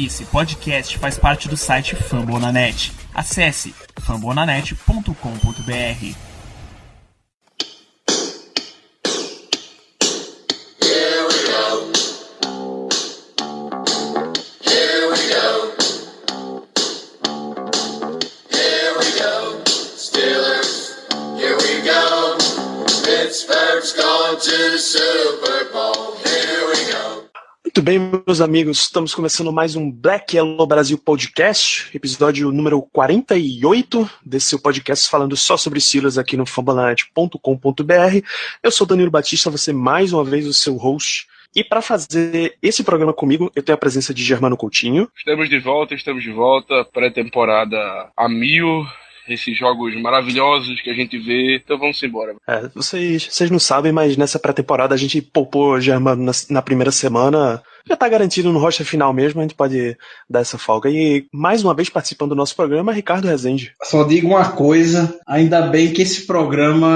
Esse podcast faz parte do site Fambonanet. Acesse fambonanet.com.br. Muito bem, meus amigos, estamos começando mais um Black Yellow Brasil Podcast, episódio número 48 desse seu podcast falando só sobre Steelers aqui no fambonanet.com.br. Eu sou Danilo Batista, você mais uma vez o seu host. E para fazer esse programa comigo, eu tenho a presença de Germano Coutinho. Estamos de volta, pré-temporada a mil. Esses jogos maravilhosos que a gente vê, então vamos embora. Vocês não sabem, mas nessa pré-temporada a gente poupou o Germano na primeira semana. Já tá garantido no roster final mesmo, a gente pode dar essa folga. E mais uma vez participando do nosso programa, Ricardo Rezende. Só digo uma coisa, ainda bem que esse programa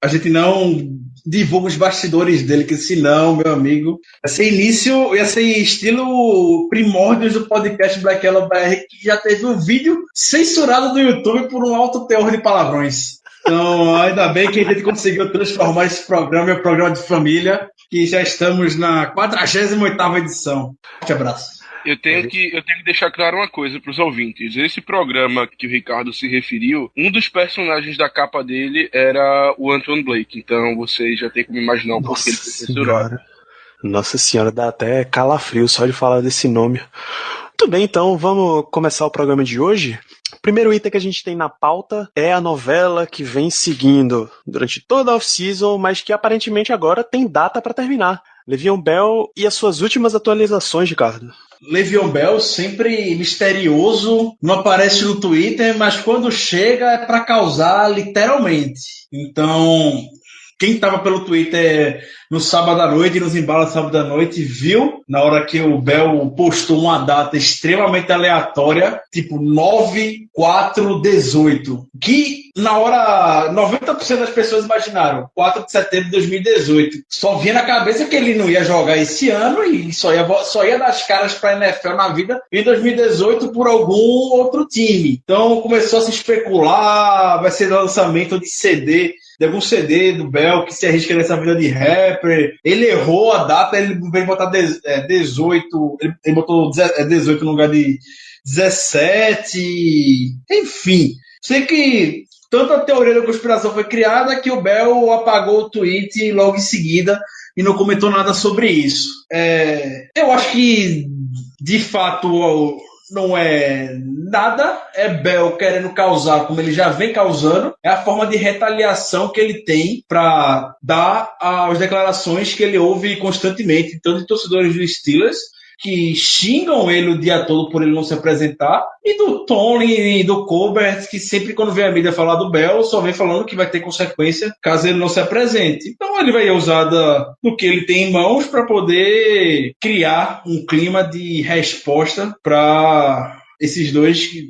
a gente não divulga os bastidores dele, que senão, meu amigo, ia ser estilo primórdios do podcast Black Yellow BR, que já teve um vídeo censurado do YouTube por um alto teor de palavrões. Então, ainda bem que a gente conseguiu transformar esse programa em um programa de família, que já estamos na 48ª edição. Forte abraço. Eu tenho que deixar claro uma coisa para os ouvintes. Esse programa que o Ricardo se referiu, um dos personagens da capa dele era o Antoine Blake. Então vocês já tem como imaginar um porquê ele foi censurado. Nossa senhora, dá até calafrio só de falar desse nome. Muito bem, então vamos começar o programa de hoje. O primeiro item que a gente tem na pauta é a novela que vem seguindo durante toda a off-season, mas que aparentemente agora tem data para terminar. Le'Veon Bell e as suas últimas atualizações, Ricardo. Le'Veon Bell sempre misterioso, não aparece no Twitter, mas quando chega é para causar literalmente. Então, quem estava pelo Twitter no sábado à noite, nos embalos sábado à noite, viu na hora que o Bell postou uma data extremamente aleatória, tipo 9/4/18, que na hora 90% das pessoas imaginaram 4 de setembro de 2018. Só vinha na cabeça que ele não ia jogar esse ano e só ia dar as caras para a NFL na vida em 2018 por algum outro time. Então começou a se especular, vai ser lançamento de algum CD do Bell que se arrisca nessa vida de rapper. Ele errou a data, ele veio botar 18, ele botou 18 no lugar de 17. Enfim, sei que tanta teoria da conspiração foi criada que o Bell apagou o tweet logo em seguida e não comentou nada sobre isso. Eu acho que, de fato, não é nada, é Bell querendo causar como ele já vem causando, é a forma de retaliação que ele tem para dar as declarações que ele ouve constantemente, tanto de torcedores dos Steelers, que xingam ele o dia todo por ele não se apresentar, e do Tony e do Colbert, que sempre quando vem a mídia falar do Bell, só vem falando que vai ter consequência caso ele não se apresente. Então ele vai usar do que ele tem em mãos para poder criar um clima de resposta para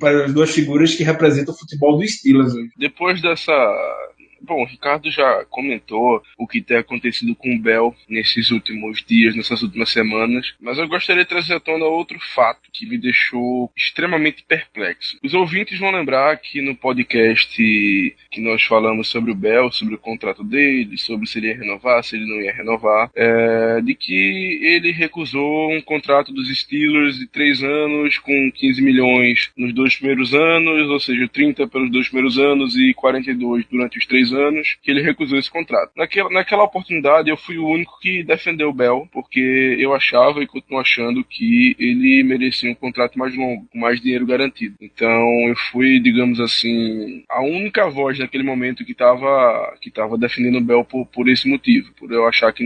para as duas figuras que representam o futebol dos Steelers hoje. Depois dessa... Bom, o Ricardo já comentou o que tem acontecido com o Bell nesses últimos dias, nessas últimas semanas, mas eu gostaria de trazer à tona outro fato que me deixou extremamente perplexo. Os ouvintes vão lembrar que no podcast que nós falamos sobre o Bell, sobre o contrato dele, sobre se ele ia renovar, se ele não ia renovar, de que ele recusou um contrato dos Steelers de 3 anos com 15 milhões nos 2 primeiros anos, ou seja, 30 pelos 2 primeiros anos e 42 durante os 3 anos, que ele recusou esse contrato. Naquela oportunidade eu fui o único que defendeu o Bell, porque eu achava e continuo achando que ele merecia um contrato mais longo, com mais dinheiro garantido. Então eu fui, digamos assim, a única voz naquele momento que estava defendendo o Bell por esse motivo, por eu achar que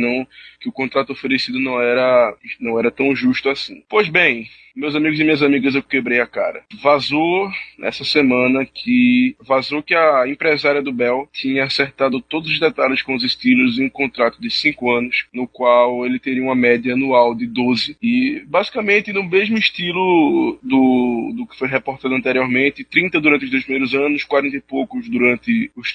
o contrato oferecido não era tão justo assim. Pois bem, meus amigos e minhas amigas, eu quebrei a cara. Vazou essa semana que a empresária do Bell tinha acertado todos os detalhes com os Steelers em um contrato de 5 anos, no qual ele teria uma média anual de 12. E basicamente no mesmo estilo do que foi reportado anteriormente, 30 durante os 2 primeiros anos, 40 e poucos durante os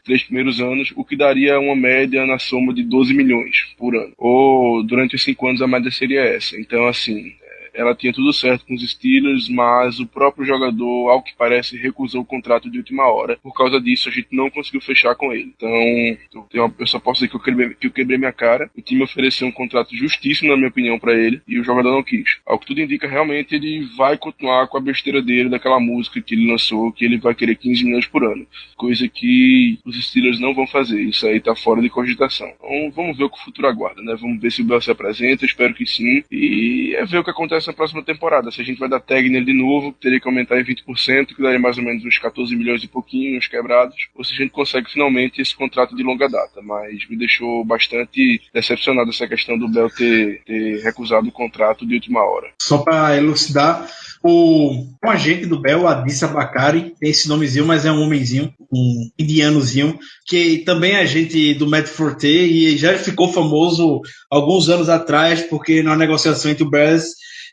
3 primeiros anos, o que daria uma média na soma de 12 milhões por ano. Ou durante os 5 anos a média seria essa. Então assim... ela tinha tudo certo com os Steelers, mas o próprio jogador, ao que parece, recusou o contrato de última hora. Por causa disso, a gente não conseguiu fechar com ele. Então, eu só posso dizer que eu quebrei minha cara. O time ofereceu um contrato justíssimo, na minha opinião, pra ele, e o jogador não quis. Ao que tudo indica, realmente, ele vai continuar com a besteira dele, daquela música que ele lançou, que ele vai querer 15 milhões por ano. Coisa que os Steelers não vão fazer. Isso aí tá fora de cogitação. Então, vamos ver o que o futuro aguarda, né? Vamos ver se o Bell se apresenta, espero que sim. E ver o que acontece na próxima temporada. Se a gente vai dar tag nele de novo, teria que aumentar em 20%, que daria mais ou menos uns 14 milhões e pouquinho, uns quebrados. Ou se a gente consegue finalmente esse contrato de longa data. Mas me deixou bastante decepcionado essa questão do Bell ter recusado o contrato de última hora. Só para elucidar, o agente do Bell, Adis Abakari, tem esse nomezinho, mas é um homenzinho, um indianozinho, que também é agente do Matt Forte e já ficou famoso alguns anos atrás, porque na negociação entre o Bears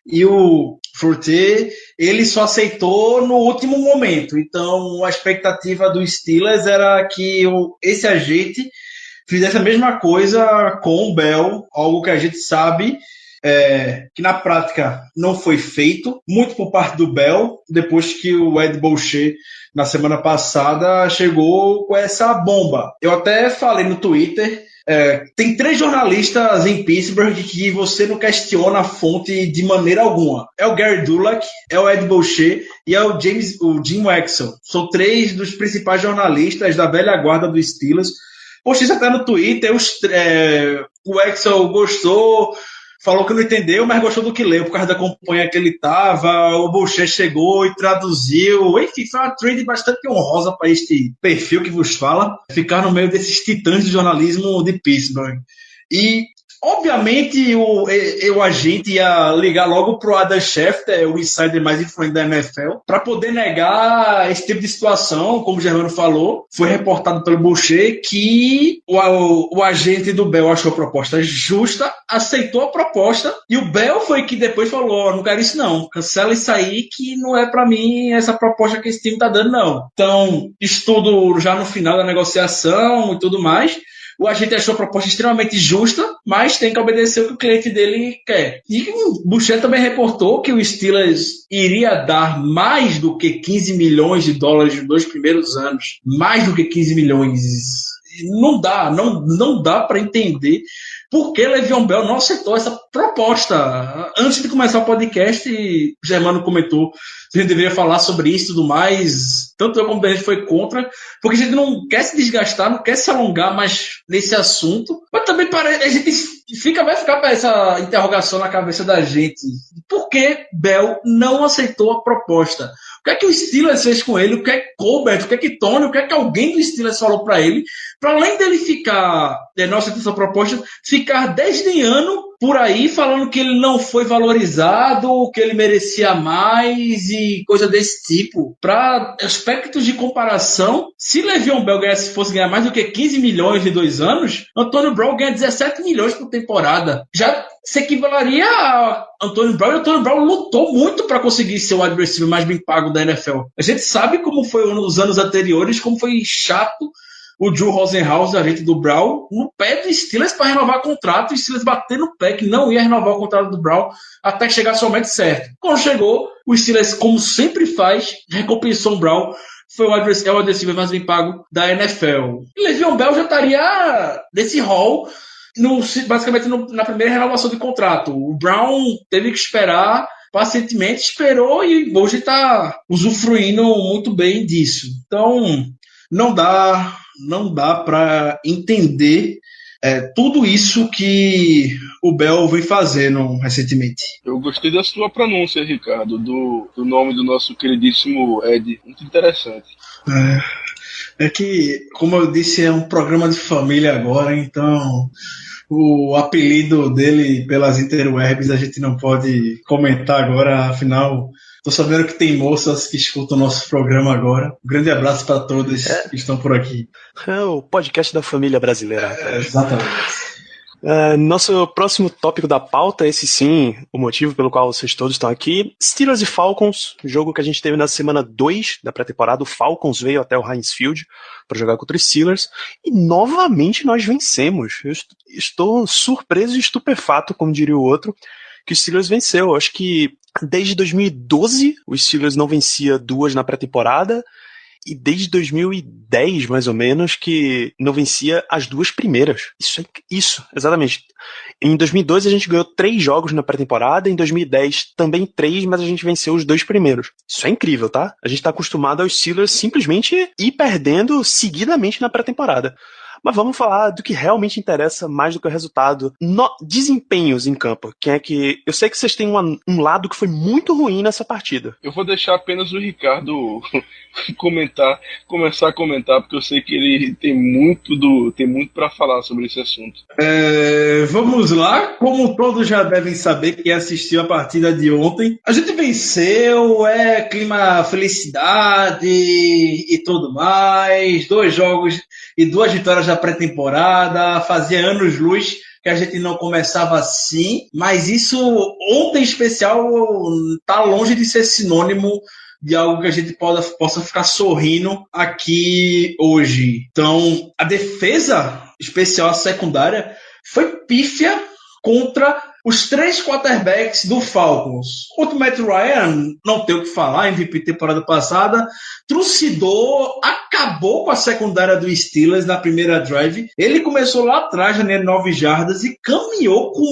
e o Forte, ele só aceitou no último momento. Então, a expectativa do Steelers era que esse agente fizesse a mesma coisa com o Bell, algo que a gente sabe que na prática não foi feito, muito por parte do Bell, depois que o Ed Boucher, na semana passada, chegou com essa bomba. Eu até falei no Twitter, tem 3 jornalistas em Pittsburgh que você não questiona a fonte de maneira alguma. É o Gary Dulac, é o Ed Boucher e é o Jim Wexell. São 3 dos principais jornalistas da velha guarda do Steelers. Poxa, isso até no Twitter, o Wexell gostou, falou que não entendeu, mas gostou do que leu, por causa da companhia que ele estava. O Boucher chegou e traduziu. Enfim, foi uma trade bastante honrosa para este perfil que vos fala, ficar no meio desses titãs de jornalismo de Pittsburgh. E, obviamente, o agente ia ligar logo pro Adam Schefter, o insider mais influente da NFL, para poder negar esse tipo de situação. Como o Germano falou, foi reportado pelo Boucher que o agente do Bell achou a proposta justa, aceitou a proposta, e o Bell foi que depois falou: não quero isso não, cancela isso aí que não é para mim essa proposta que esse time tá dando não. Então, estudo já no final da negociação e tudo mais. O agente achou a proposta extremamente justa, mas tem que obedecer o que o cliente dele quer. E o Boucher também reportou que o Steelers iria dar mais do que 15 milhões de dólares nos 2 primeiros anos. Mais do que 15 milhões. Não dá para entender por que Le'Veon Bell não aceitou essa proposta. Antes de começar o podcast, o Germano comentou que a gente deveria falar sobre isso e tudo mais. Tanto eu como a gente foi contra, porque a gente não quer se desgastar, não quer se alongar mais nesse assunto. Mas também a gente vai ficar para essa interrogação na cabeça da gente. Por que Bell não aceitou a proposta? O que é que o Steelers fez com ele? O que é que Colbert? O que é que Tony? O que é que alguém do Steelers falou para ele? Para além dele ficar, nossa essa proposta, ficar desdenhando por aí, falando que ele não foi valorizado, que ele merecia mais e coisa desse tipo. Para aspectos de comparação, se Le'Veon Bell fosse ganhar mais do que 15 milhões em 2 anos, Antônio Brown ganha 17 milhões por temporada. Já se equivaleria a Antônio Brown, e Antônio Brown lutou muito para conseguir ser o wide receiver mais bem pago da NFL. A gente sabe como foi nos anos anteriores, como foi chato o Drew Rosenhaus, agente do Brown, no pé do Steelers para renovar o contrato, e o Steelers bater no pé que não ia renovar o contrato do Brown até chegar somente certo. Quando chegou, o Steelers, como sempre faz, recompensou o Brown, foi o wide receiver mais bem pago da NFL. E Le'Veon Bell já estaria nesse hall, basicamente na primeira renovação de contrato. O Brown teve que esperar, pacientemente esperou, e hoje está usufruindo muito bem disso. Então, não dá para entender tudo isso que o Bell vem fazendo recentemente. Eu gostei da sua pronúncia, Ricardo, do nome do nosso queridíssimo Ed. Muito interessante. É que, como eu disse, é um programa de família agora, então o apelido dele pelas interwebs a gente não pode comentar agora, afinal... Tô sabendo que tem moças que escutam o nosso programa agora. Um grande abraço para todas que estão por aqui. É o podcast da família brasileira. Exatamente. Nosso próximo tópico da pauta, esse sim, o motivo pelo qual vocês todos estão aqui. Steelers e Falcons, jogo que a gente teve na semana 2 da pré-temporada. O Falcons veio até o Heinz Field para jogar contra os Steelers. E novamente nós vencemos. Eu estou surpreso e estupefato, como diria o outro, que o Steelers venceu. Acho que Desde 2012, os Steelers não vencia 2 na pré-temporada, e desde 2010, mais ou menos, que não vencia as 2 primeiras. Isso, exatamente. Em 2012 a gente ganhou 3 jogos na pré-temporada, em 2010 também 3, mas a gente venceu os 2 primeiros. Isso é incrível, tá? A gente tá acostumado aos Steelers simplesmente ir perdendo seguidamente na pré-temporada. Mas vamos falar do que realmente interessa mais do que o resultado. Desempenhos em campo. Eu sei que vocês têm um lado que foi muito ruim nessa partida. Eu vou deixar apenas o Ricardo começar a comentar, porque eu sei que ele tem muito para falar sobre esse assunto. Vamos lá. Como todos já devem saber, quem assistiu a partida de ontem, a gente venceu, clima felicidade e tudo mais. 2 jogos e 2 vitórias da pré-temporada, fazia anos-luz que a gente não começava assim, mas isso ontem em especial tá longe de ser sinônimo de algo que a gente possa ficar sorrindo aqui hoje. Então, a defesa especial, a secundária, foi pífia contra os 3 quarterbacks do Falcons. O Matt Ryan, não tem o que falar, MVP temporada passada, trucidou, acabou com a secundária do Steelers na primeira drive. Ele começou lá atrás, já 9 jardas, e caminhou com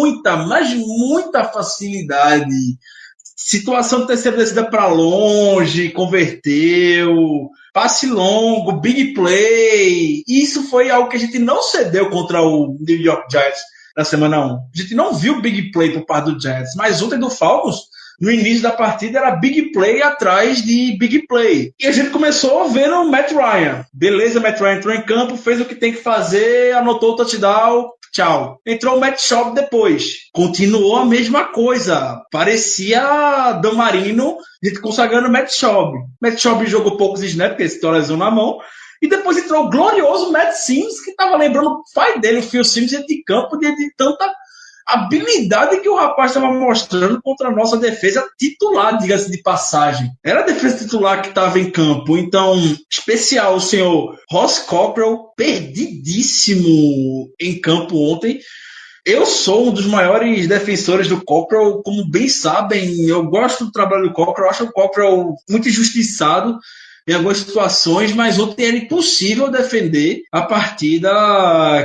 muita facilidade. Situação de terceira descida para longe, converteu, passe longo, big play. Isso foi algo que a gente não cedeu contra o New York Giants na semana 1. A gente não viu big play por parte do Giants, mas ontem do Falcons, no início da partida, era big play atrás de big play. E a gente começou vendo o Matt Ryan. Beleza, Matt Ryan entrou em campo, fez o que tem que fazer, anotou o touchdown, tchau. Entrou o Matt Schaub depois. Continuou a mesma coisa. Parecia Dan Marino, a gente consagrando o Matt Schaub. Matt Schaub jogou poucos snaps, porque ele se lesão na mão. E depois entrou o glorioso Matt Sims, que estava lembrando o pai dele, o Phil Sims, de campo, de tanta habilidade que o rapaz estava mostrando contra a nossa defesa titular, diga-se de passagem. Era a defesa titular que estava em campo. Então, especial o senhor Ross Cockrell, perdidíssimo em campo ontem. Eu sou um dos maiores defensores do Cockrell, como bem sabem, eu gosto do trabalho do Cockrell, acho o Cockrell muito injustiçado em algumas situações, mas ontem era impossível defender a partida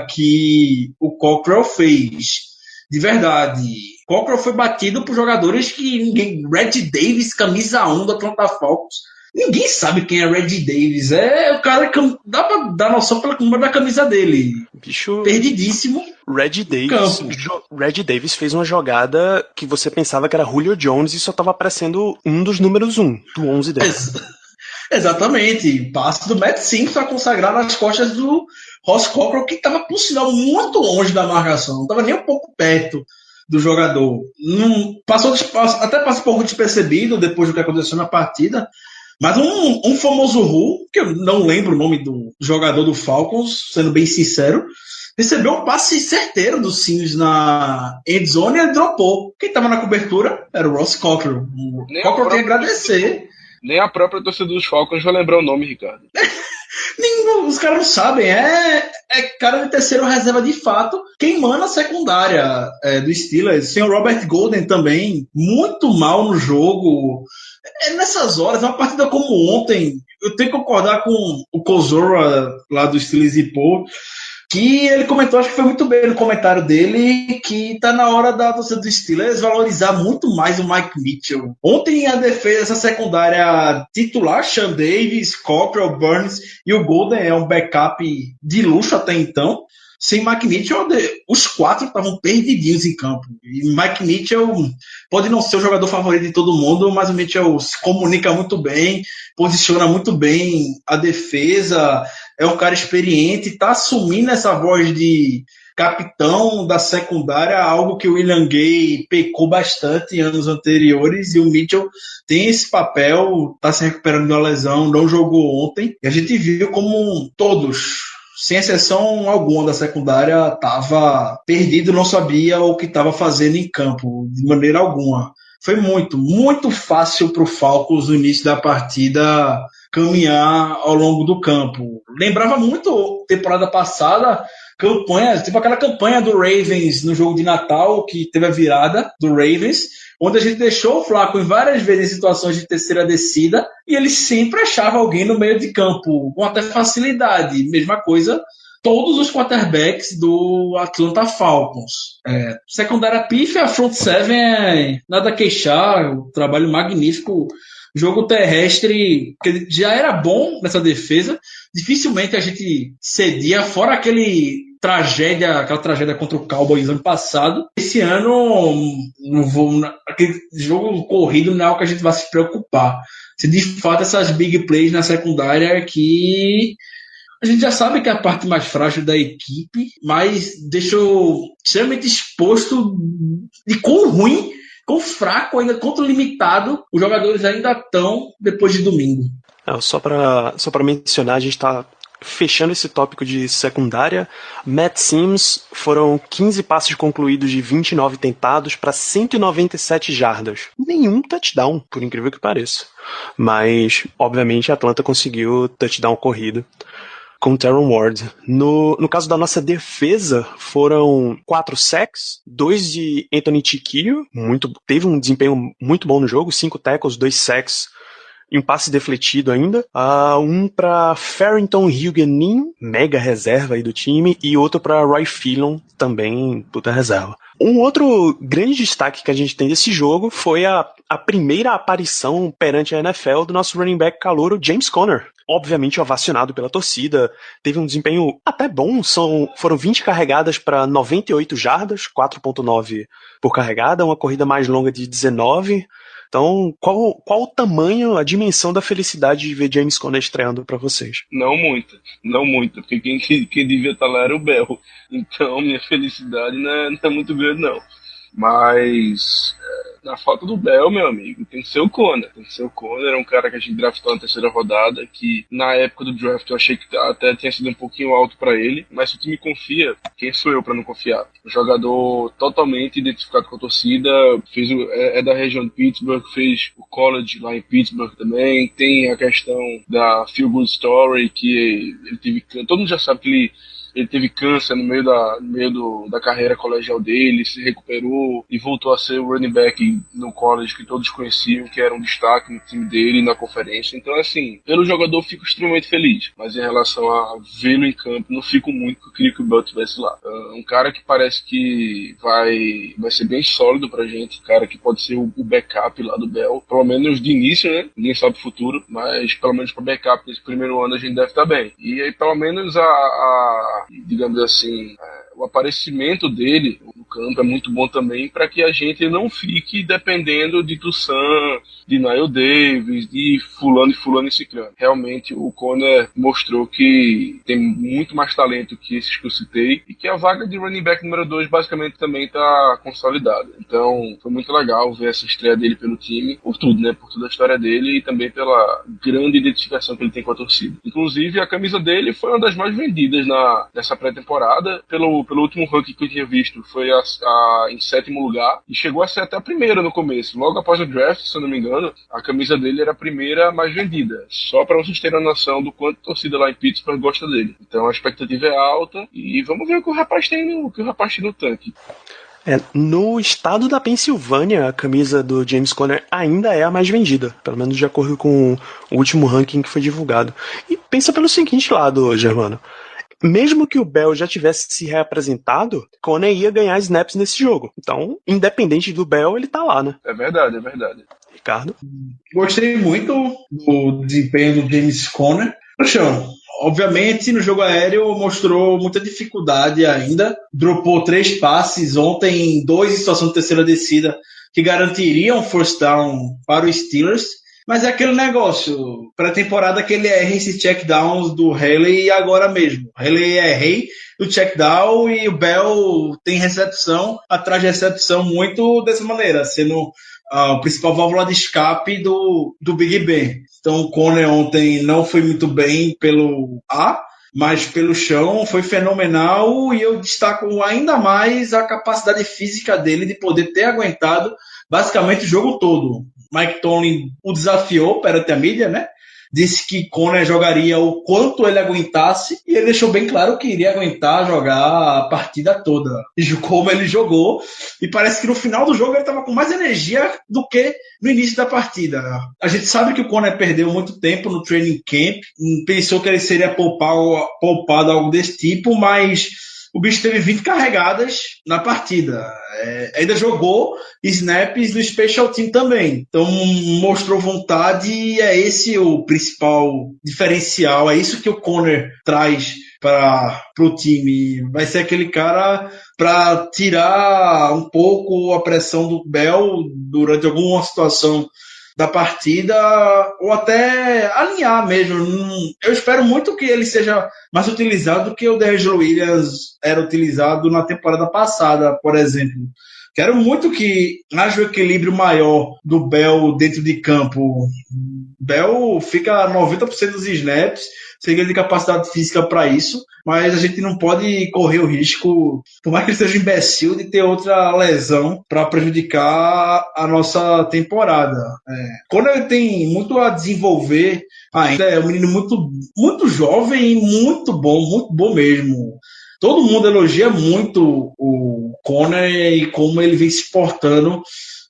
que o Cockrell fez. De verdade. Cockrell foi batido por jogadores que ninguém... Red Davis, camisa 1 do Atlanta Falcons. Ninguém sabe quem é Red Davis. É o cara que dá pra dar noção pela cor da camisa dele. Bicho... Perdidíssimo. Red Davis fez uma jogada que você pensava que era Julio Jones e só tava aparecendo um dos números 1 do 11 dele. Exatamente. Passe do Matt Sims para consagrar nas costas do Ross Cockrell, que estava, por sinal, muito longe da marcação. Não estava nem um pouco perto do jogador. Passou um pouco despercebido depois do que aconteceu na partida. Mas um famoso Who, que eu não lembro o nome do jogador do Falcons, sendo bem sincero, recebeu um passe certeiro do Sims na endzone e ele dropou. Quem estava na cobertura era o Ross Cockrell. O Cockrell tem que agradecer. Nem a própria torcida dos Falcons vai lembrar o nome, Ricardo. Os caras não sabem. É cara de terceiro reserva de fato, queimando a secundária do Steelers. Sem o Robert Golden também, muito mal no jogo. Nessas horas, uma partida como ontem, eu tenho que concordar com o Kozora lá do Steelers e Paul, que ele comentou, acho que foi muito bem no comentário dele, que tá na hora da torcida do Steelers valorizar muito mais o Mike Mitchell. Ontem a defesa, essa secundária titular, Sean Davis, Cockrell, Burns e o Golden é um backup de luxo até então. Sem Mike Mitchell, os 4 estavam perdidinhos em campo. E Mike Mitchell pode não ser o jogador favorito de todo mundo, mas o Mitchell se comunica muito bem, posiciona muito bem a defesa, é um cara experiente, está assumindo essa voz de capitão da secundária, algo que o William Gay pecou bastante em anos anteriores, e o Mitchell tem esse papel, está se recuperando de uma lesão, não jogou ontem, e a gente viu como todos, sem exceção alguma da secundária, estava perdido, não sabia o que estava fazendo em campo, de maneira alguma. Foi muito fácil para o Falcons no início da partida caminhar ao longo do campo. Lembrava muito a temporada passada, campanha, tipo aquela campanha do Ravens no jogo de Natal, que teve a virada do Ravens, onde a gente deixou o Flacco em várias vezes em situações de terceira descida, e ele sempre achava alguém no meio de campo, com até facilidade. Mesma coisa, todos os quarterbacks do Atlanta Falcons. Secundária pífia, a front seven, nada a queixar, um trabalho magnífico. Jogo terrestre, que já era bom nessa defesa, dificilmente a gente cedia, fora aquela tragédia contra o Cowboys ano passado. Esse ano, aquele jogo corrido não é algo que a gente vai se preocupar. Se de fato essas big plays na secundária que a gente já sabe que é a parte mais frágil da equipe, mas deixou extremamente exposto de quão ruim, quão fraco, ainda quanto limitado os jogadores ainda estão depois de domingo. Só para mencionar, a gente está fechando esse tópico de secundária. Matt Sims, foram 15 passes concluídos de 29 tentados para 197 jardas. Nenhum touchdown, por incrível que pareça. Mas, obviamente, a Atlanta conseguiu touchdown corrido com o Terron Ward. No caso da nossa defesa, foram 4 sacks, 2 de Anthony Chiquillo, teve um desempenho muito bom no jogo, 5 tackles, 2 sacks e um passe defletido ainda. Um para Farrington Huguenin, mega reserva aí do time, e outro para Roy Philon, também puta reserva. Um outro grande destaque que a gente tem desse jogo foi a primeira aparição perante a NFL do nosso running back calouro James Conner. Obviamente ovacionado pela torcida, teve um desempenho até bom, foram 20 carregadas para 98 jardas, 4.9 por carregada, uma corrida mais longa de 19. Então, qual o tamanho, a dimensão da felicidade de ver James Conner estreando para vocês? Não muito, porque quem devia estar lá era o Bell. Então, minha felicidade não é muito grande, não. Mas, na falta do Bell, meu amigo, tem que ser o Conner. É um cara que a gente draftou na terceira rodada, que na época do draft eu achei que até tinha sido um pouquinho alto para ele, mas se o time confia, quem sou eu para não confiar? Um jogador totalmente identificado com a torcida, é da região de Pittsburgh, fez o college lá em Pittsburgh também, tem a questão da Feel Good Story, que ele teve, todo mundo já sabe que ele teve câncer no meio da carreira colegial dele, se recuperou e voltou a ser o running back no college que todos conheciam, que era um destaque no time dele e na conferência. Então, assim, pelo jogador fico extremamente feliz, mas em relação a vê-lo em campo, não fico muito, porque eu queria que o Bell estivesse lá. Um cara que parece que vai ser bem sólido pra gente, um cara que pode ser o backup lá do Bell, pelo menos de início, né? Ninguém sabe o futuro, mas pelo menos para backup nesse primeiro ano a gente deve estar bem. E aí, pelo menos digamos assim, o aparecimento dele no campo é muito bom também para que a gente não fique dependendo de Toussaint, de Nile Davis, de fulano e ciclano. Realmente o Conner mostrou que tem muito mais talento que esses que eu citei e que a vaga de running back número 2 basicamente também está consolidada. Então foi muito legal ver essa estreia dele pelo time, por tudo, né? Por toda a história dele e também pela grande identificação que ele tem com a torcida. Inclusive a camisa dele foi uma das mais vendidas nessa pré-temporada. Pelo último ranking que eu tinha visto, foi em 7º lugar e chegou a ser até a primeira no começo. Logo após o draft, se eu não me engano, a camisa dele era a primeira mais vendida. Só para vocês terem a noção do quanto a torcida lá em Pittsburgh gosta dele. Então a expectativa é alta e vamos ver o que o rapaz tem no tanque. No estado da Pensilvânia, a camisa do James Conner ainda é a mais vendida, pelo menos de acordo com o último ranking que foi divulgado. E pensa pelo seguinte lado, Germano. Mesmo que o Bell já tivesse se reapresentado, Conner ia ganhar snaps nesse jogo. Então, independente do Bell, ele tá lá, né? É verdade. Ricardo? Gostei muito do desempenho do James Conner. Obviamente, no jogo aéreo mostrou muita dificuldade ainda. Dropou 3 passes ontem, 2 em situação de terceira descida, que garantiriam first down para os Steelers. Mas é aquele negócio, pré-temporada que ele erra esses checkdowns do Haley agora mesmo. Haley é rei do checkdown e o Bell tem recepção atrás de recepção muito dessa maneira, sendo a principal válvula de escape do Big Ben. Então o Conner ontem não foi muito bem pelo ar, mas pelo chão foi fenomenal e eu destaco ainda mais a capacidade física dele de poder ter aguentado basicamente o jogo todo. Mike Tomlin o desafiou perante a mídia, né? disse que Conner jogaria o quanto ele aguentasse, e ele deixou bem claro que iria aguentar jogar a partida toda. E como ele jogou, e parece que no final do jogo ele estava com mais energia do que no início da partida. A gente sabe que o Conner perdeu muito tempo no training camp, pensou que ele seria poupado algo desse tipo, mas o bicho teve 20 carregadas na partida. Ainda jogou snaps no Special Team também. Então mostrou vontade e é esse o principal diferencial. É isso que o Conner traz para o time. Vai ser aquele cara para tirar um pouco a pressão do Bell durante alguma situação da partida, ou até alinhar mesmo. Eu espero muito que ele seja mais utilizado do que o DeAngelo Williams era utilizado na temporada passada, por exemplo. Quero muito que haja um equilíbrio maior do Bell dentro de campo. Bell fica 90% dos snaps, sem grande capacidade física para isso, mas a gente não pode correr o risco, por mais que ele seja imbecil, de ter outra lesão para prejudicar a nossa temporada. Quando ele tem muito a desenvolver ainda, é um menino muito, muito jovem e muito bom mesmo. Todo mundo elogia muito o Conner e como ele vem se portando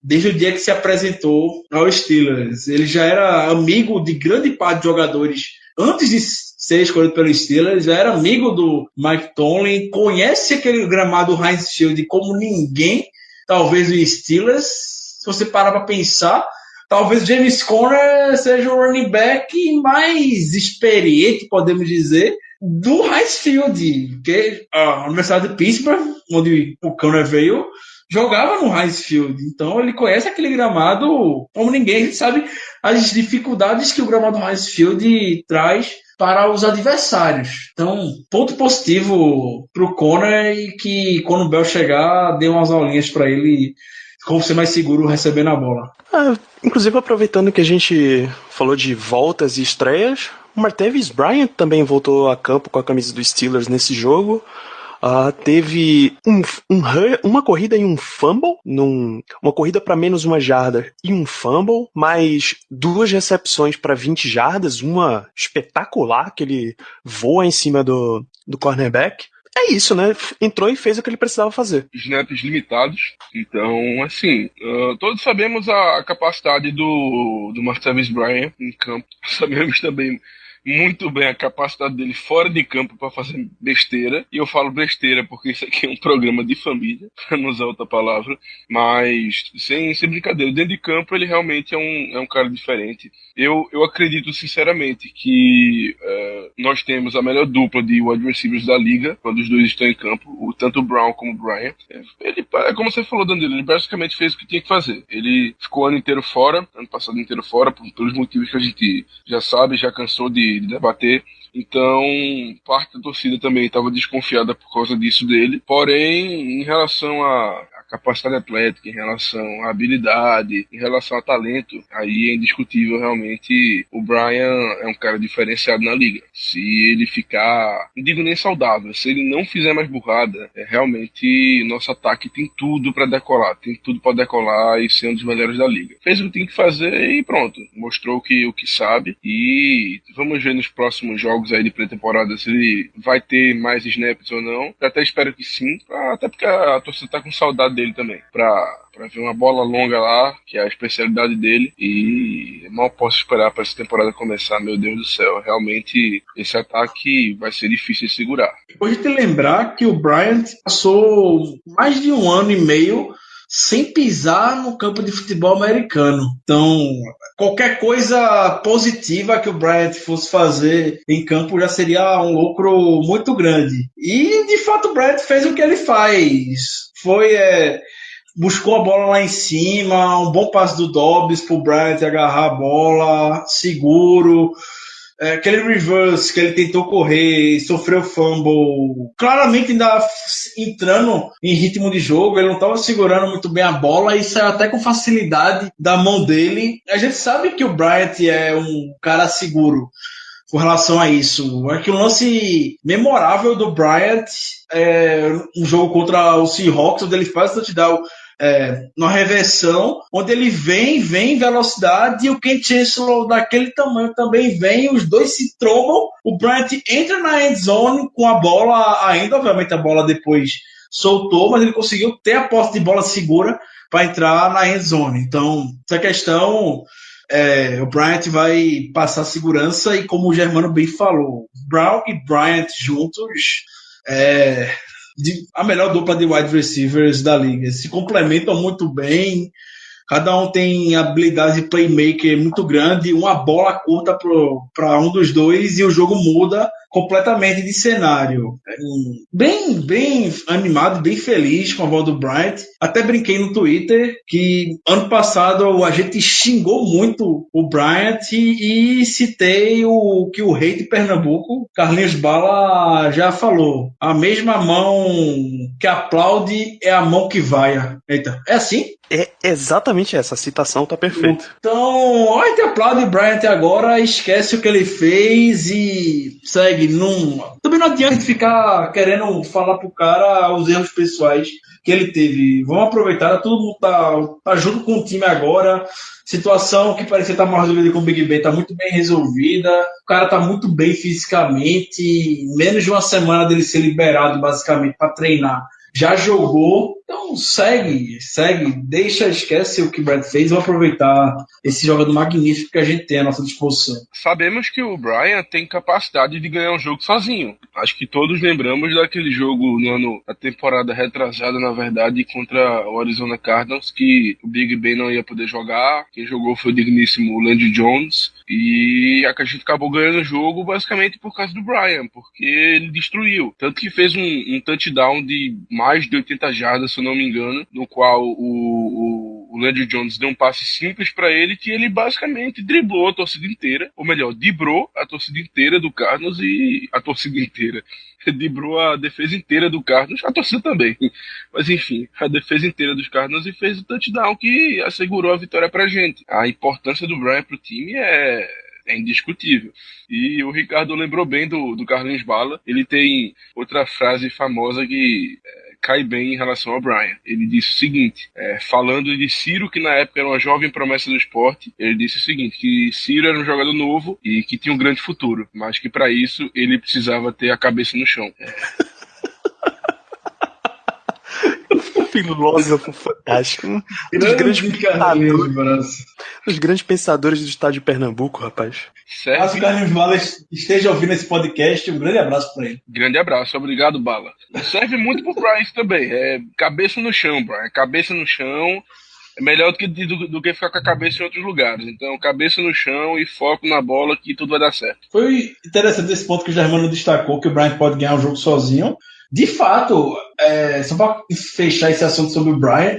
desde o dia que se apresentou aos Steelers. Ele já era amigo de grande parte de jogadores antes de ser escolhido pelos Steelers, já era amigo do Mike Tomlin, conhece aquele gramado Heinz Field como ninguém, talvez o Steelers. Se você parar para pensar, talvez James Conner seja o running back mais experiente, podemos dizer, do Heinz Field, porque a Universidade de Pittsburgh, onde o Conner veio, jogava no Heinz Field. Então ele conhece aquele gramado como ninguém. A gente sabe as dificuldades que o gramado Heinz Field traz para os adversários. Então, ponto positivo para o Conner, e que quando o Bell chegar, dê umas aulinhas para ele como ser mais seguro recebendo a bola. Inclusive, aproveitando que a gente falou de voltas e estreias, o Martavis Bryant também voltou a campo com a camisa dos Steelers nesse jogo. Teve uma corrida e um fumble, uma corrida para menos uma jarda e um fumble, mais 2 recepções para 20 jardas, uma espetacular, que ele voa em cima do cornerback. É isso, né? Entrou e fez o que ele precisava fazer. Snaps limitados. Então, assim, todos sabemos a capacidade do Martavis Bryant em campo. Sabemos também muito bem a capacidade dele fora de campo para fazer besteira. E eu falo besteira porque isso aqui é um programa de família, para não usar outra palavra. Mas, sem brincadeira, dentro de campo ele realmente é um cara diferente. Eu acredito sinceramente que nós temos a melhor dupla de wide receivers da liga, quando os dois estão em campo, tanto o Brown como o Bryant. Ele, como você falou, Danilo, ele basicamente fez o que tinha que fazer. Ele ficou ano passado inteiro fora, pelos motivos que a gente já sabe, já cansou de debater. Então, parte da torcida também estava desconfiada por causa disso dele. Porém, em relação à capacidade atlética, em relação à habilidade, em relação a talento, aí é indiscutível. Realmente o Brian é um cara diferenciado na liga. Se ele ficar, não digo nem saudável, se ele não fizer mais burrada, realmente nosso ataque tem tudo para decolar, e ser um dos melhores da liga. Fez o que tem que fazer e pronto, mostrou o que sabe, e vamos ver nos próximos jogos aí de pré-temporada se ele vai ter mais snaps ou não. Eu até espero que sim, até porque a torcida tá com saudade dele também, pra ver uma bola longa lá, que é a especialidade dele, e mal posso esperar para essa temporada começar. Meu Deus do céu, realmente esse ataque vai ser difícil de segurar. Depois de lembrar que o Bryant passou mais de 1 ano e meio sem pisar no campo de futebol americano. Então, qualquer coisa positiva que o Bryant fosse fazer em campo já seria um lucro muito grande. E, de fato, o Bryant fez o que ele faz. Buscou a bola lá em cima, um bom passe do Dobbs pro Bryant agarrar a bola, seguro. Aquele reverse que ele tentou correr, sofreu fumble, claramente ainda entrando em ritmo de jogo, ele não estava segurando muito bem a bola e saiu até com facilidade da mão dele. A gente sabe que o Bryant é um cara seguro com relação a isso. É que o lance memorável do Bryant é um jogo contra o Seahawks, onde ele faz o touchdown numa reversão, onde ele vem em velocidade, e o Ken Chancellor daquele tamanho também vem, os dois se trombam, o Bryant entra na end zone com a bola ainda, obviamente a bola depois soltou, mas ele conseguiu ter a posse de bola segura para entrar na end zone. Então, essa questão, o Bryant vai passar segurança, e como o Germano bem falou, Brown e Bryant juntos a melhor dupla de wide receivers da liga. Se complementam muito bem, cada um tem habilidade de playmaker muito grande, uma bola curta para um dos dois e o jogo muda completamente de cenário. Bem animado, bem feliz com a volta do Bryant. Até brinquei no Twitter que ano passado a gente xingou muito o Bryant e citei que o rei de Pernambuco, Carlinhos Bala, já falou: a mesma mão que aplaude é a mão que vaia. Eita, é assim? É exatamente essa, a citação tá perfeita. Então, olha, te aplaude o Bryant agora, esquece o que ele fez e segue. Também não adianta ficar querendo falar pro cara os erros pessoais que ele teve. Vamos aproveitar, todo mundo tá junto com o time agora. Situação que parecia estar mal resolvida com o Big Ben tá muito bem resolvida. O cara tá muito bem fisicamente. Menos de uma semana dele ser liberado, basicamente, para treinar. Já jogou, então segue, esquece o que o Brad fez, vamos aproveitar esse jogador magnífico que a gente tem à nossa disposição. Sabemos que o Brian tem capacidade de ganhar um jogo sozinho. Acho que todos lembramos daquele jogo na temporada retrasada, na verdade, contra o Arizona Cardinals, que o Big Ben não ia poder jogar, quem jogou foi o digníssimo Landry Jones, e a gente acabou ganhando o jogo basicamente por causa do Brian, porque ele destruiu. Tanto que fez um touchdown de mais de 80 jardas, se eu não me engano, no qual o Landry Jones deu um passe simples para ele, que ele basicamente driblou a torcida inteira, ou melhor, dibrou a torcida inteira do Cardinals e a torcida inteira. Dibrou a defesa inteira do Cardinals, a torcida também. Mas enfim, a defesa inteira dos Cardinals, e fez o touchdown que assegurou a vitória pra gente. A importância do Brian pro time é indiscutível. E o Ricardo lembrou bem do Carlinhos Bala. Ele tem outra frase famosa que cai bem em relação ao Brian. Ele disse o seguinte, falando de Ciro, que na época era uma jovem promessa do esporte, ele disse o seguinte, que Ciro era um jogador novo e que tinha um grande futuro, mas que para isso ele precisava ter a cabeça no chão. Filósofo fantástico. Um dos grandes pensadores do estado de Pernambuco, rapaz. Caso o Carlinhos Bala esteja ouvindo esse podcast, um grande abraço para ele. Grande abraço, obrigado, Bala. Serve muito pro Brian também. Cabeça no chão, Brian. Cabeça no chão é melhor do que ficar com a cabeça em outros lugares. Então, cabeça no chão e foco na bola, que tudo vai dar certo. Foi interessante esse ponto que o Germano destacou, que o Brian pode ganhar um jogo sozinho. De fato, só para fechar esse assunto sobre o Bryant,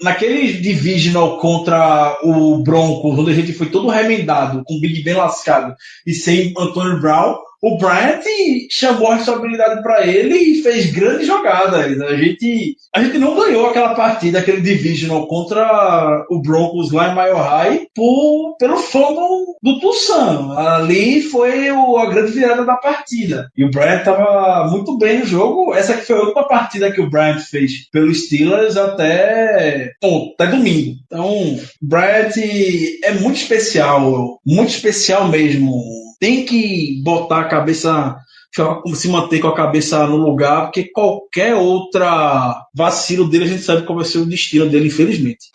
naquele divisional contra o Broncos, onde a gente foi todo remendado, com o Big Ben lascado e sem Antonio Brown, o Bryant chamou a responsabilidade para ele e fez grandes jogadas. A gente não ganhou aquela partida, aquele divisional contra o Broncos lá em Mile High pelo fumble do Toussaint. Ali foi a grande virada da partida. E o Bryant estava muito bem no jogo. Essa aqui foi a última partida que o Bryant fez pelo Steelers até domingo. Então, o Bryant é muito especial mesmo. Tem que botar a cabeça, se manter com a cabeça no lugar, porque qualquer outra vacilo dele, a gente sabe qual vai ser o destino dele, infelizmente.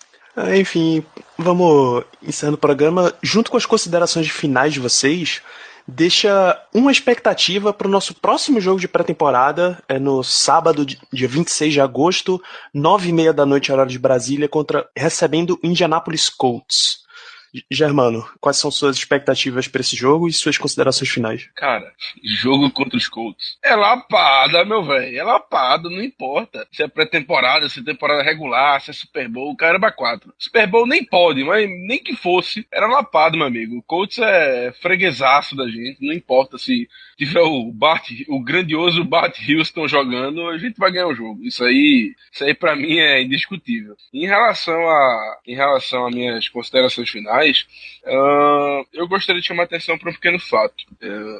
Enfim, vamos encerrando o programa. Junto com as considerações finais de vocês, deixa uma expectativa para o nosso próximo jogo de pré-temporada, no sábado, dia 26 de agosto, 9h30 da noite, horário de Brasília, recebendo o Indianapolis Colts. Germano, quais são suas expectativas para esse jogo e suas considerações finais? Cara, jogo contra os Colts é lapada, meu velho. É lapada, não importa se é pré-temporada, se é temporada regular, se é Super Bowl, caramba, 4. Super Bowl nem pode, mas nem que fosse, era lapada, meu amigo. O Colts é freguesaço da gente, não importa se tiver o grandioso Bart Houston jogando, a gente vai ganhar o jogo. Isso aí pra mim é indiscutível. Em relação a minhas considerações finais, mais, eu gostaria de chamar a atenção para um pequeno fato.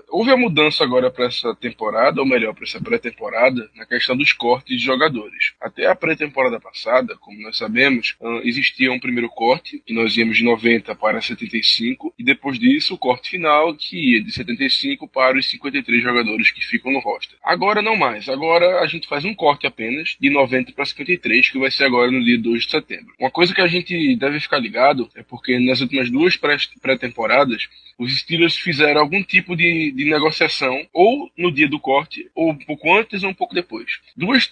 Houve a mudança agora para essa temporada, ou melhor, para essa pré-temporada, na questão dos cortes de jogadores. Até a pré-temporada passada, como nós sabemos, existia um primeiro corte, que nós íamos de 90 para 75, e depois disso o corte final, que ia de 75 para os 53 jogadores que ficam no roster. Agora não mais, agora a gente faz um corte apenas, de 90 para 53, que vai ser agora no dia 2 de setembro. Uma coisa que a gente deve ficar ligado é porque nas últimas duas pré-temporadas, os Steelers fizeram algum tipo de negociação, ou no dia do corte, ou um pouco antes ou um pouco depois.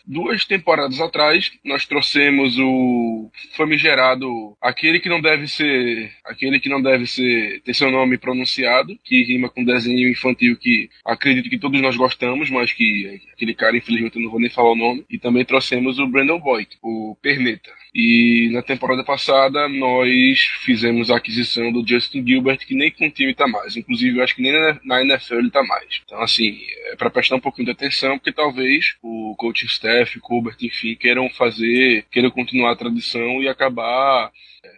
Duas temporadas atrás, nós trouxemos o famigerado, aquele que não deve ter seu nome pronunciado, que rima com desenho infantil que acredito que todos nós gostamos, mas que aquele cara, infelizmente, eu não vou nem falar o nome. E também trouxemos o Brandon Boyd, o Perneta. E na temporada passada nós fizemos a aquisição do Justin Gilbert, que nem com o time tá mais. Inclusive, eu acho que nem na NFL ele tá mais. Então, assim, é para prestar um pouquinho de atenção, porque talvez o coaching staff, o Colbert, enfim, queiram continuar a tradição e acabar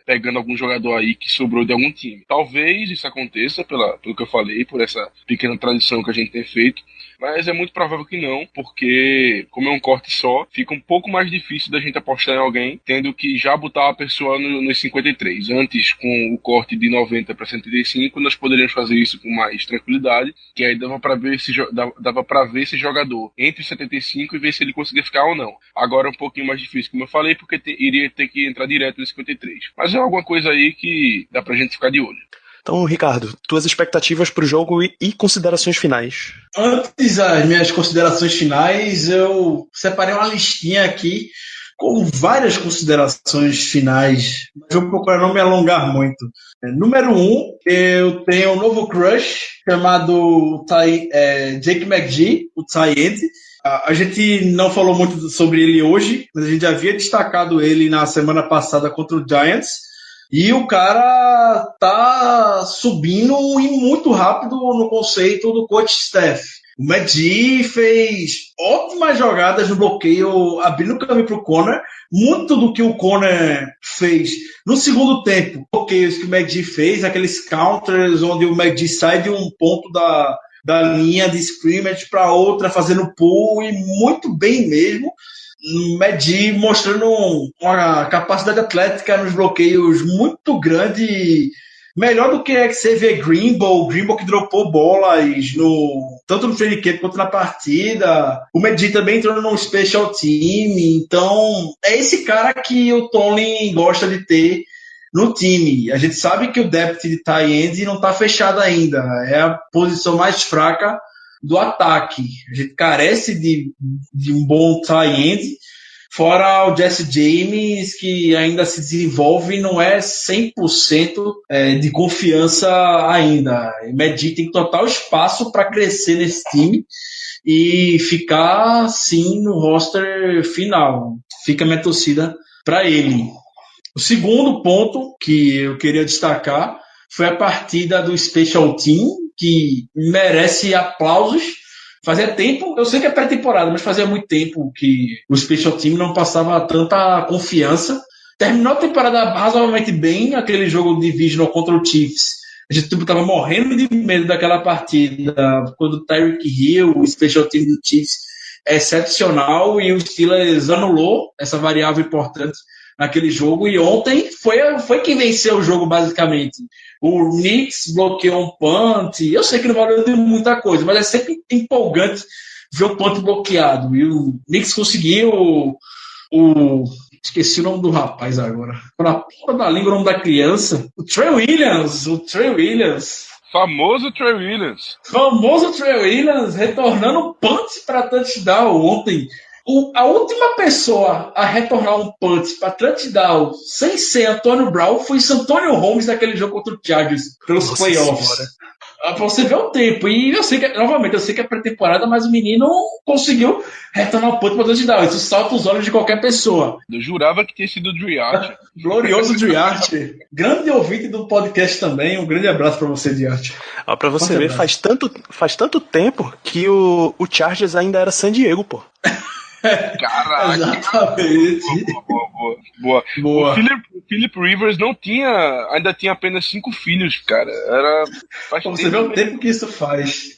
pegando algum jogador aí que sobrou de algum time. Talvez isso aconteça, pelo que eu falei, por essa pequena tradição que a gente tem feito, mas é muito provável que não, porque como é um corte só, fica um pouco mais difícil da gente apostar em alguém, tendo que já botar a pessoa nos 53. Antes, com o corte de 90 para 75, nós poderíamos fazer isso com mais tranquilidade, que aí dava para ver esse jogador entre os 75 e ver se ele conseguia ficar ou não. Agora é um pouquinho mais difícil, como eu falei, porque iria ter que entrar direto nos 53. Mas é alguma coisa aí que dá pra gente ficar de olho. Então, Ricardo, tuas expectativas pro jogo e considerações finais. Antes das minhas considerações finais, eu separei uma listinha aqui com várias considerações finais, mas vou procurar não me alongar muito. Número 1, eu tenho um novo crush chamado Jake McGee, o tight end. A gente não falou muito sobre ele hoje, mas a gente já havia destacado ele na semana passada contra o Giants. E o cara tá subindo e muito rápido no conceito do coach staff. O McGee fez ótimas jogadas no bloqueio, abrindo o caminho para o Conner. Muito do que o Conner fez no segundo tempo, bloqueios que o McGee fez, aqueles counters onde o McGee sai de um ponto da linha de scrimmage para outra, fazendo pull, e muito bem mesmo. McGee mostrando uma capacidade atlética nos bloqueios muito grande, melhor do que Xavier Greenbow que dropou bolas tanto no training camp quanto na partida. O McGee também entrou no special team, então é esse cara que o Tomlin gosta de ter no time. A gente sabe que o depth de tight end não está fechado ainda, é a posição mais fraca do ataque. A gente carece de um bom tight end, fora o Jesse James, que ainda se desenvolve e não é 100% de confiança ainda. O McGee tem total espaço para crescer nesse time e ficar, sim, no roster final. Fica a minha torcida para ele. O segundo ponto que eu queria destacar foi a partida do Special Team, que merece aplausos. Fazia tempo, eu sei que é pré-temporada, mas fazia muito tempo que o Special Team não passava tanta confiança. Terminou a temporada razoavelmente bem, aquele jogo divisional contra o Chiefs. A gente estava morrendo de medo daquela partida, quando o Tyreek Hill, o Special Team do Chiefs, é excepcional, e o Steelers anulou essa variável importante naquele jogo, e ontem foi quem venceu o jogo, basicamente. O Knicks bloqueou um punt, eu sei que não valeu de muita coisa, mas é sempre empolgante ver o punt bloqueado, e o Knicks conseguiu esqueci o nome do rapaz agora, na ponta da língua o nome da criança, o Trey Williams. Famoso Trey Williams retornando punt para touchdown ontem. A última pessoa a retornar um punt para touchdown sem ser Antônio Brown foi Santonio Holmes naquele jogo contra o Chargers pelos playoffs. Para você ver o tempo. E eu sei que, novamente, é pré-temporada, mas o menino conseguiu retornar um punt para touchdown. Isso salta os olhos de qualquer pessoa. Eu jurava que tinha sido o Dre Archer. Glorioso Dre Archer. Grande ouvinte do podcast também. Um grande abraço para você, Dre Archer. Para você ver, faz tanto tempo que o Chargers ainda era San Diego, pô. Caraca. Exatamente. Boa. Boa. Boa. O Philip Rivers ainda tinha apenas 5 filhos, cara. Faz Você vê o tempo que isso faz.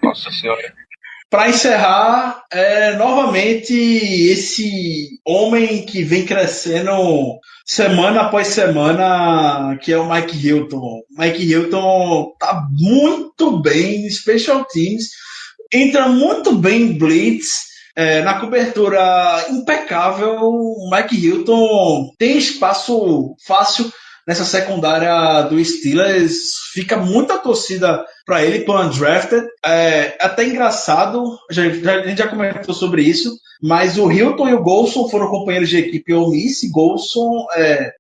Nossa senhora. Para encerrar, novamente esse homem que vem crescendo semana após semana, que é o Mike Hilton. Mike Hilton tá muito bem em Special Teams, entra muito bem em Blitz, na cobertura impecável. O Mike Hilton tem espaço fácil nessa secundária do Steelers, fica muita torcida para ele, para o undrafted. Até engraçado, a gente já comentou sobre isso, mas o Hilton e o Golson foram companheiros de equipe Ole Miss, e Golson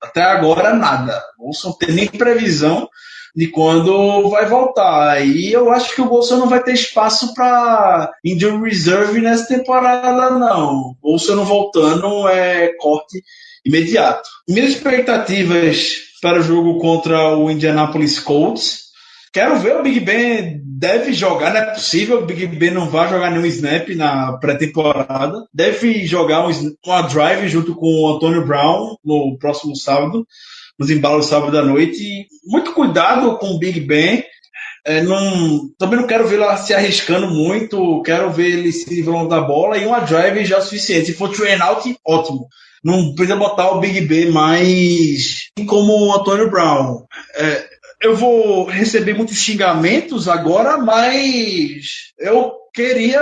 até agora nada. Golson tem nem previsão de quando vai voltar. E eu acho que o Golson não vai ter espaço para injury reserve nessa temporada, não. O Golson não voltando é corte imediato. Minhas expectativas para o jogo contra o Indianapolis Colts. Quero ver o Big Ben deve jogar, não é possível o Big Ben não vai jogar nenhum snap na pré-temporada. Deve jogar uma drive junto com o Antonio Brown no próximo sábado, nos embalos do sábado à noite. Muito cuidado com o Big Ben. Também não quero vê-lo se arriscando muito, quero ver ele se livrando da bola, e uma drive já é o suficiente. Se for train out, ótimo. Não precisa botar o Big Ben mais como o Antonio Brown. Eu vou receber muitos xingamentos agora, mas eu queria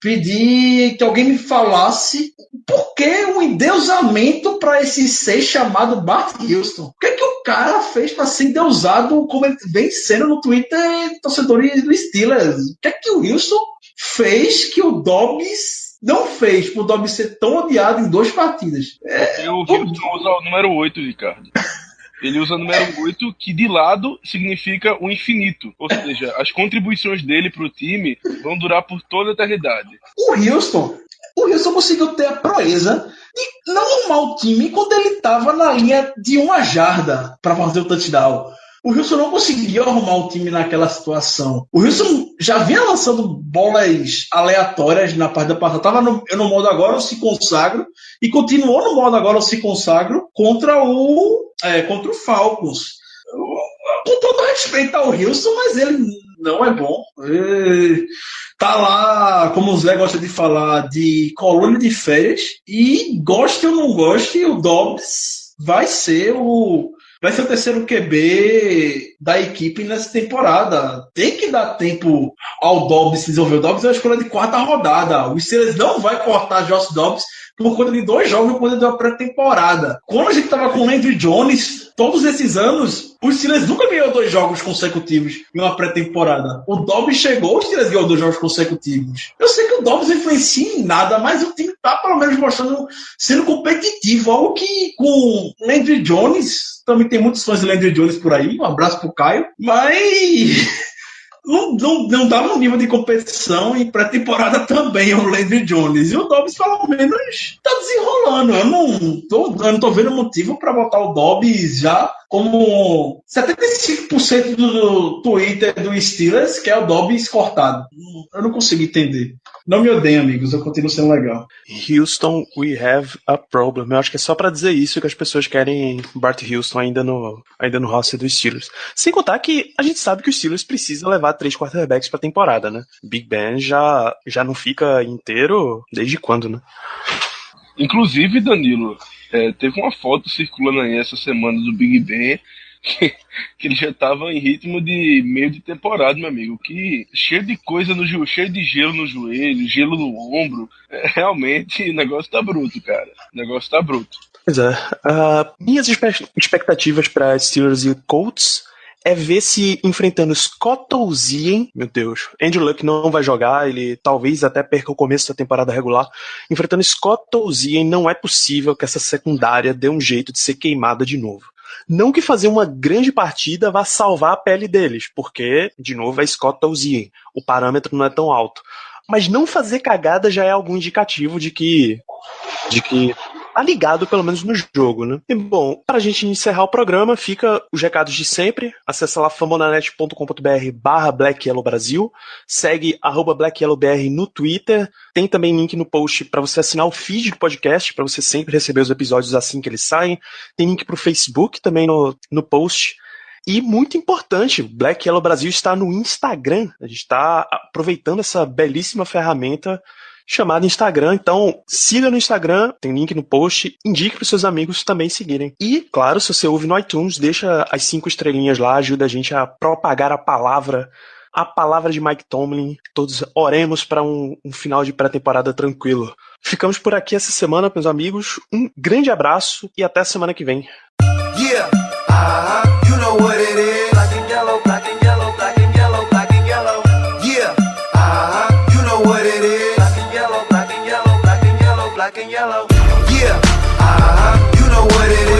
pedir que alguém me falasse por que um endeusamento para esse ser chamado Bart Houston. O que o cara fez para ser endeusado, como ele vem sendo no Twitter, torcedores do Steelers? O que o Houston fez que o Dobbs não fez por Dobbs ser tão odiado em 2 partidas? O Houston usa o número 8, Ricardo. Ele usa o número 8, que de lado significa o infinito. Ou seja, as contribuições dele pro time vão durar por toda a eternidade. O Houston conseguiu ter a proeza de não arrumar o time quando ele estava na linha de 1 jarda para fazer o touchdown. O Houston não conseguiu arrumar o time naquela situação. O Houston já vinha lançando bolas aleatórias na parte da partida. Estava no modo agora eu se consagro, e continuou no modo agora eu se consagro contra o Falcons. Com todo respeito ao Houston, mas ele não é bom. Ele tá lá, como o Zé gosta de falar, de colônia de férias, e goste ou não goste, o Dobbs vai ser o terceiro QB da equipe nessa temporada. Tem que dar tempo ao Dobbs se desenvolver. O Dobbs é uma escolha de 4ª rodada. O Steelers não vai cortar Josh Dobbs por conta de 2 jogos por conta de uma pré-temporada. Quando a gente estava com o Landry Jones, todos esses anos, o Steelers nunca ganhou 2 jogos consecutivos em uma pré-temporada. O Dobbs chegou, o Steelers ganhou 2 jogos consecutivos. Eu sei que o Dobbs influencia em nada, mas o time tá pelo menos mostrando, sendo competitivo. Algo que com Landry Jones, também tem muitos fãs de Landry Jones por aí, um abraço pro Caio, mas não dá um nível de competição, e pré-temporada também o Landry Jones. E o Dobbs, pelo menos, tá desenrolando. Eu não tô vendo motivo para botar o Dobbs já como 75% do Twitter do Steelers, que é o Dobbs cortado. Eu não consigo entender. Não me odeiem, amigos, eu continuo sendo legal. Houston, we have a problem. Eu acho que é só pra dizer isso que as pessoas querem Bart Houston ainda no roster dos Steelers. Sem contar que a gente sabe que os Steelers precisam levar 3 quarterbacks pra temporada, né? Big Ben já não fica inteiro desde quando, né? Inclusive, Danilo, teve uma foto circulando aí essa semana do Big Ben, que ele já tava em ritmo de meio de temporada, meu amigo, que cheio de coisa no joelho, cheio de gelo no joelho, gelo no ombro. Realmente o negócio tá bruto, cara. O negócio tá bruto. Pois é. Minhas expectativas para Steelers e Colts é ver se enfrentando Scott Tolzien, meu Deus, Andrew Luck não vai jogar, ele talvez até perca o começo da temporada regular. Enfrentando Scott Tolzien, não é possível que essa secundária dê um jeito de ser queimada de novo. Não que fazer uma grande partida vá salvar a pele deles, porque, de novo, é Scott Tolzien, o parâmetro não é tão alto. Mas não fazer cagada já é algum indicativo de que tá ligado pelo menos no jogo, né? E bom, pra gente encerrar o programa, fica os recados de sempre. Acesse lá fambonanet.com.br/Black Yellow Brasil, segue @BlackYellowBR no Twitter, tem também link no post para você assinar o feed do podcast, para você sempre receber os episódios assim que eles saem, tem link pro Facebook também no post. E muito importante, Black Yellow Brasil está no Instagram. A gente está aproveitando essa belíssima ferramenta chamada Instagram. Então, siga no Instagram, tem link no post, indique para os seus amigos também seguirem. E, claro, se você ouve no iTunes, deixa as 5 estrelinhas lá, ajuda a gente a propagar a palavra de Mike Tomlin. Todos oremos para um final de pré-temporada tranquilo. Ficamos por aqui essa semana, meus amigos. Um grande abraço e até a semana que vem. Yeah. You know what it is. Black and yellow, black and yellow, black and yellow, black and yellow. Yeah. You know what it is. Black and yellow, black and yellow, black and yellow, black and yellow. Yeah. You know what it is.